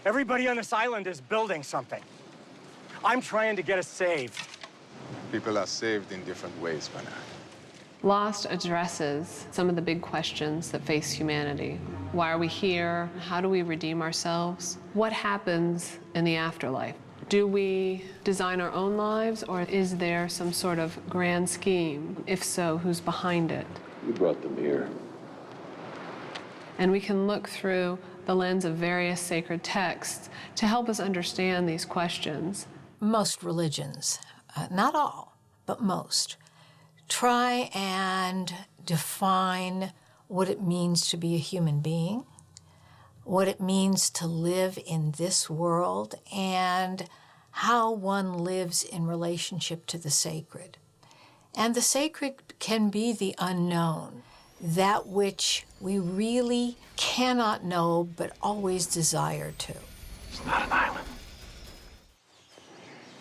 Everybody on this island is building something. I'm trying to get us saved. People are saved in different ways, Bernard. Lost addresses some of the big questions that face humanity. Why are we here? How do we redeem ourselves? What happens in the afterlife? Do we design our own lives, or is there some sort of grand scheme? If so, who's behind it? You brought them here. And we can look through the lens of various sacred texts to help us understand these questions. Most religions, not all, but most, try and define what it means to be a human being, what it means to live in this world, and how one lives in relationship to the sacred. And the sacred can be the unknown, that which we really cannot know but always desire to. It's not an island.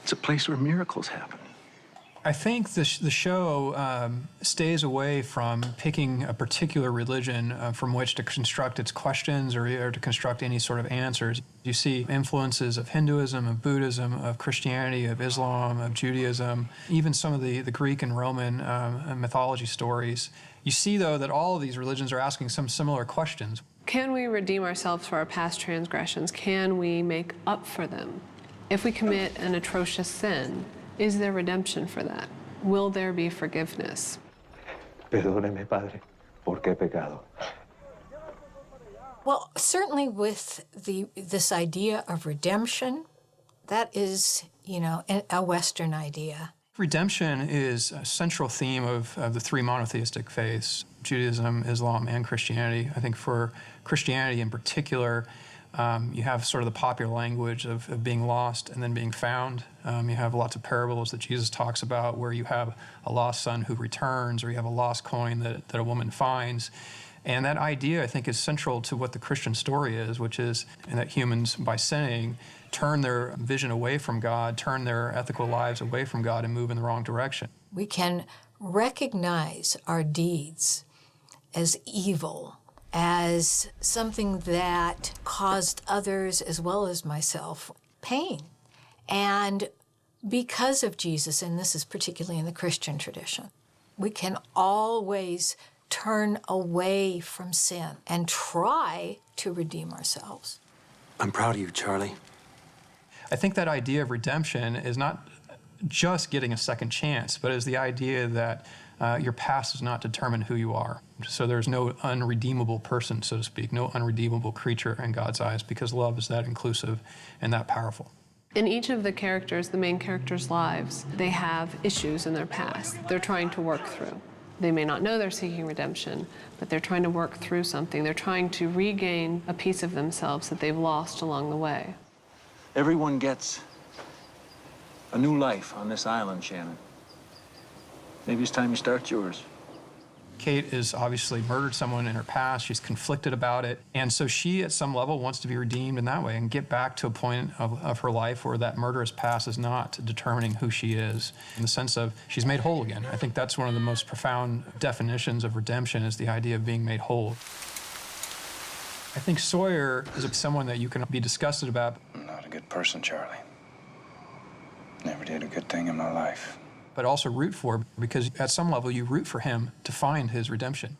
It's a place where miracles happen. I think the show stays away from picking a particular religion from which to construct its questions or to construct any sort of answers. You see influences of Hinduism, of Buddhism, of Christianity, of Islam, of Judaism, even some of the Greek and Roman mythology stories. You see, though, that all of these religions are asking some similar questions. Can we redeem ourselves for our past transgressions? Can we make up for them? If we commit an atrocious sin, is there redemption for that? Will there be forgiveness? Perdóneme, Padre, porque he pecado. Well, certainly with this idea of redemption, that is, a Western idea. Redemption is a central theme of the three monotheistic faiths, Judaism, Islam, and Christianity. I think for Christianity in particular, you have sort of the popular language of being lost and then being found. You have lots of parables that Jesus talks about where you have a lost son who returns, or you have a lost coin that a woman finds. And that idea, I think, is central to what the Christian story is, which is that humans, by sinning, turn their vision away from God, turn their ethical lives away from God, and move in the wrong direction. We can recognize our deeds as evil, as something that caused others, as well as myself, pain. And because of Jesus, and this is particularly in the Christian tradition, we can always turn away from sin and try to redeem ourselves. I'm proud of you, Charlie. I think that idea of redemption is not just getting a second chance, but is the idea that your past does not determine who you are. So there's no unredeemable person, so to speak, no unredeemable creature in God's eyes, because love is that inclusive and that powerful. In each of the characters, the main characters' lives, they have issues in their past they're trying to work through. They may not know they're seeking redemption, but they're trying to work through something. They're trying to regain a piece of themselves that they've lost along the way. Everyone gets a new life on this island, Shannon. Maybe it's time you start yours. Kate has obviously murdered someone in her past. She's conflicted about it. And so she, at some level, wants to be redeemed in that way and get back to a point of her life where that murderous past is not determining who she is, in the sense of she's made whole again. I think that's one of the most profound definitions of redemption, is the idea of being made whole. I think Sawyer is someone that you can be disgusted about. I'm not a good person, Charlie. Never did a good thing in my life. But also root for, because at some level you root for him to find his redemption.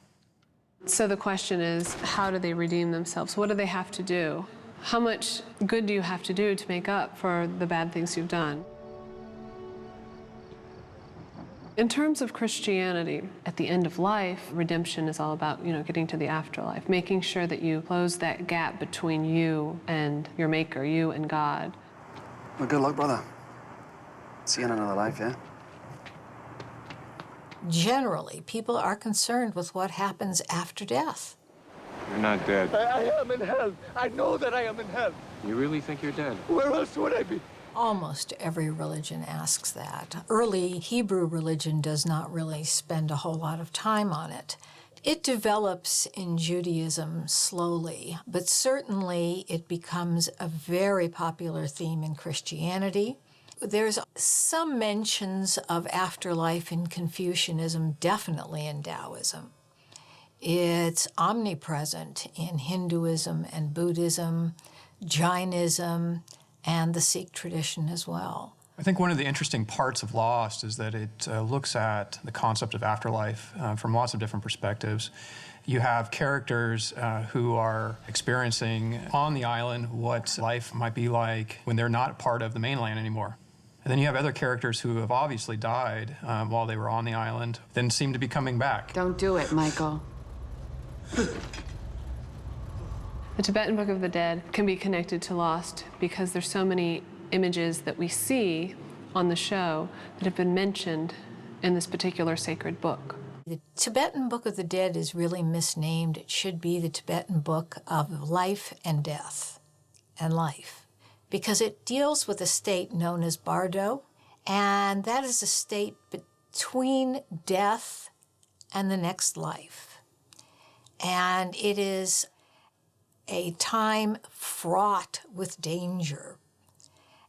So the question is, how do they redeem themselves? What do they have to do? How much good do you have to do to make up for the bad things you've done? In terms of Christianity, at the end of life, redemption is all about, getting to the afterlife, making sure that you close that gap between you and your Maker, you and God. Well, good luck, brother. See you in another life, yeah? Generally, people are concerned with what happens after death. You're not dead. I am in hell. I know that I am in hell. You really think you're dead? Where else would I be? Almost every religion asks that. Early Hebrew religion does not really spend a whole lot of time on it. It develops in Judaism slowly, but certainly it becomes a very popular theme in Christianity. There's some mentions of afterlife in Confucianism, definitely in Taoism. It's omnipresent in Hinduism and Buddhism, Jainism, and the Sikh tradition as well. I think one of the interesting parts of Lost is that it looks at the concept of afterlife from lots of different perspectives. You have characters who are experiencing on the island what life might be like when they're not part of the mainland anymore. And then you have other characters who have obviously died while they were on the island, then seem to be coming back. Don't do it, Michael. The Tibetan Book of the Dead can be connected to Lost because there's so many images that we see on the show that have been mentioned in this particular sacred book. The Tibetan Book of the Dead is really misnamed. It should be the Tibetan Book of Life and Death and Life, because it deals with a state known as Bardo, and that is a state between death and the next life. And it is a time fraught with danger,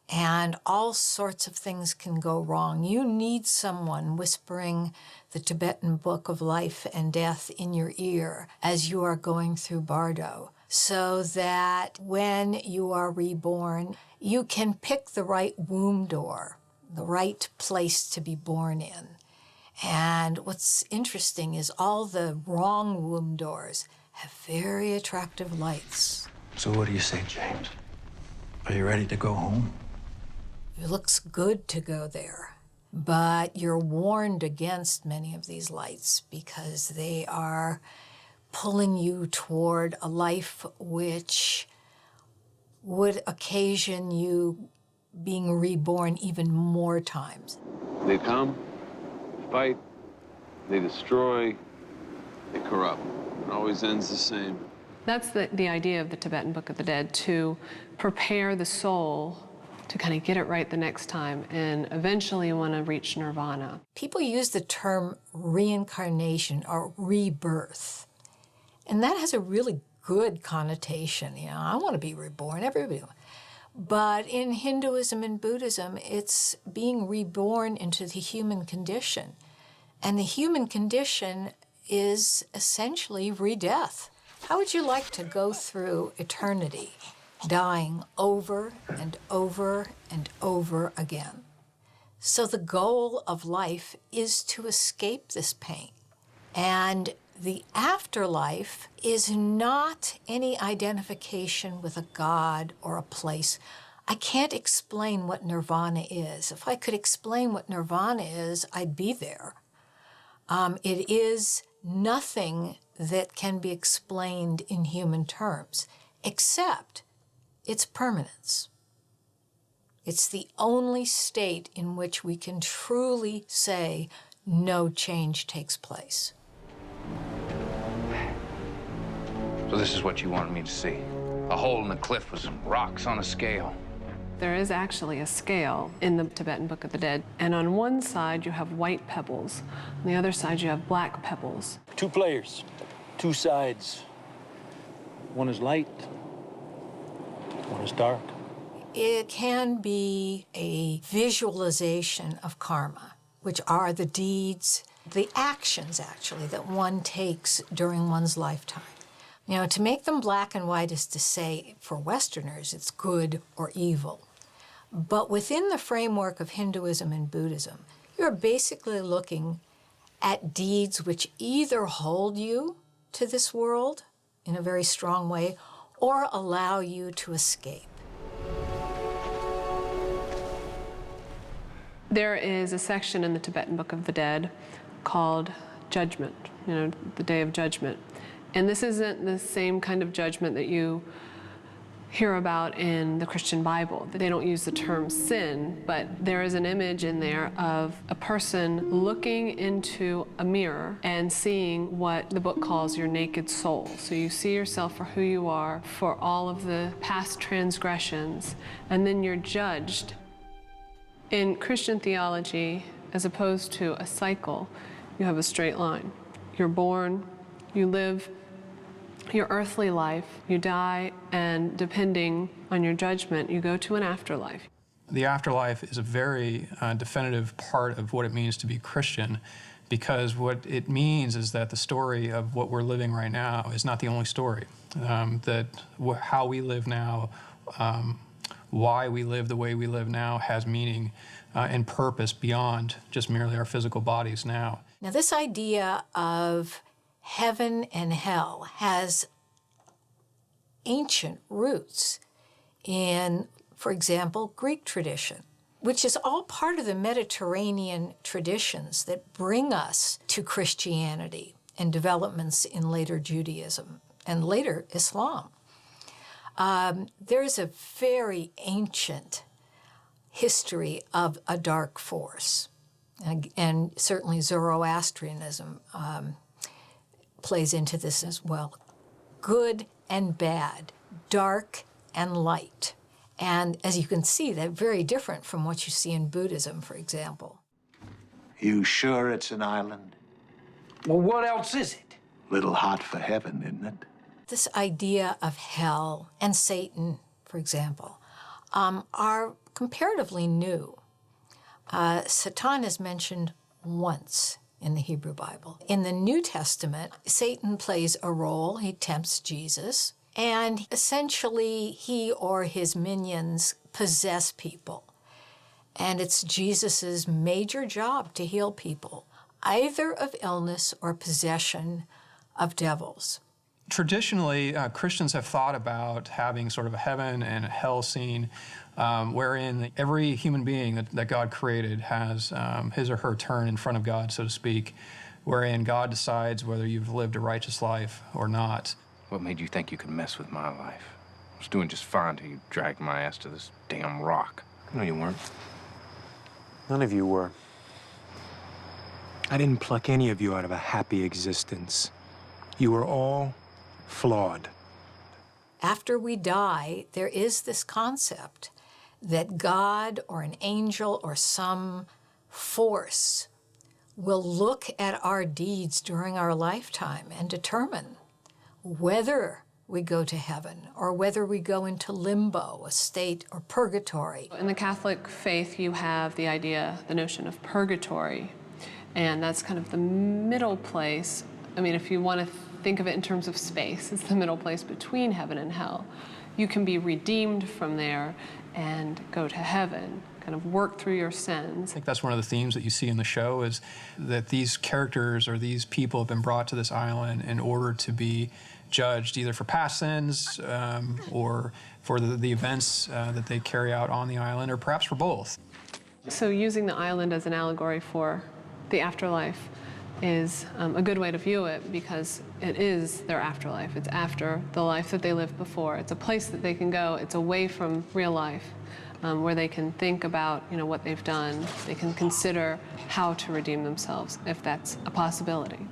and all sorts of things can go wrong. You need someone whispering the Tibetan Book of Life and Death in your ear as you are going through Bardo, so that when you are reborn, you can pick the right womb door, the right place to be born in. And what's interesting is all the wrong womb doors have very attractive lights. So what do you say, James? Are you ready to go home? It looks good to go there, but you're warned against many of these lights because they are pulling you toward a life which would occasion you being reborn even more times. They come, fight, they destroy, they corrupt. It always ends the same. That's the idea of the Tibetan Book of the Dead, to prepare the soul to kind of get it right the next time and eventually want to reach nirvana. People use the term reincarnation or rebirth, and that has a really good connotation. You know, I want to be reborn, everybody. But in Hinduism and Buddhism, it's being reborn into the human condition. And the human condition is essentially re-death. How would you like to go through eternity, dying over and over and over again? So the goal of life is to escape this pain. And the afterlife is not any identification with a god or a place. I can't explain what nirvana is. If I could explain what nirvana is, I'd be there. It is nothing that can be explained in human terms, except its permanence. It's the only state in which we can truly say no change takes place. So this is what you wanted me to see. A hole in the cliff with some rocks on a scale. There is actually a scale in the Tibetan Book of the Dead, and on one side you have white pebbles, on the other side you have black pebbles. Two players, two sides. One is light, one is dark. It can be a visualization of karma, which are the deeds, the actions, actually, that one takes during one's lifetime. You know, to make them black and white is to say, for Westerners, it's good or evil. But within the framework of Hinduism and Buddhism, you're basically looking at deeds which either hold you to this world in a very strong way or allow you to escape. There is a section in the Tibetan Book of the Dead called Judgment, you know, the Day of Judgment. And this isn't the same kind of judgment that you hear about in the Christian Bible. They don't use the term sin, but there is an image in there of a person looking into a mirror and seeing what the book calls your naked soul. So you see yourself for who you are, for all of the past transgressions, and then you're judged. In Christian theology, as opposed to a cycle, you have a straight line. You're born, you live your earthly life, you die, and depending on your judgment, you go to an afterlife. The afterlife is a very definitive part of what it means to be Christian, because what it means is that the story of what we're living right now is not the only story. How we live now why we live the way we live now has meaning and purpose beyond just merely our physical bodies now. Now, this idea of heaven and hell has ancient roots in, for example, Greek tradition, which is all part of the Mediterranean traditions that bring us to Christianity and developments in later Judaism and later Islam. There's a very ancient history of a dark force, and certainly Zoroastrianism plays into this as well. Good and bad, dark and light. And as you can see, they're very different from what you see in Buddhism, for example. You sure it's an island? Well, what else is it? Little hot for heaven, isn't it? This idea of hell and Satan, for example, are comparatively new. Satan is mentioned once in the Hebrew Bible. In the New Testament, Satan plays a role. He tempts Jesus, and essentially he or his minions possess people. And it's Jesus's major job to heal people, either of illness or possession of devils. Traditionally, Christians have thought about having sort of a heaven and a hell scene wherein every human being that God created has his or her turn in front of God, so to speak, wherein God decides whether you've lived a righteous life or not. What made you think you could mess with my life? I was doing just fine till you dragged my ass to this damn rock. No, you weren't. None of you were. I didn't pluck any of you out of a happy existence. You were all flawed. After we die, there is this concept that God or an angel or some force will look at our deeds during our lifetime and determine whether we go to heaven or whether we go into limbo, a state, or purgatory. In the Catholic faith, you have the idea, the notion of purgatory, and that's kind of the middle place. I mean, if you want to think of it in terms of space, it's the middle place between heaven and hell. You can be redeemed from there and go to heaven, kind of work through your sins. I think that's one of the themes that you see in the show, is that these characters or these people have been brought to this island in order to be judged either for past sins or for the events that they carry out on the island, or perhaps for both. So using the island as an allegory for the afterlife is a good way to view it, because it is their afterlife. It's after the life that they lived before. It's a place that they can go. It's away from real life, where they can think about, what they've done. They can consider how to redeem themselves, if that's a possibility.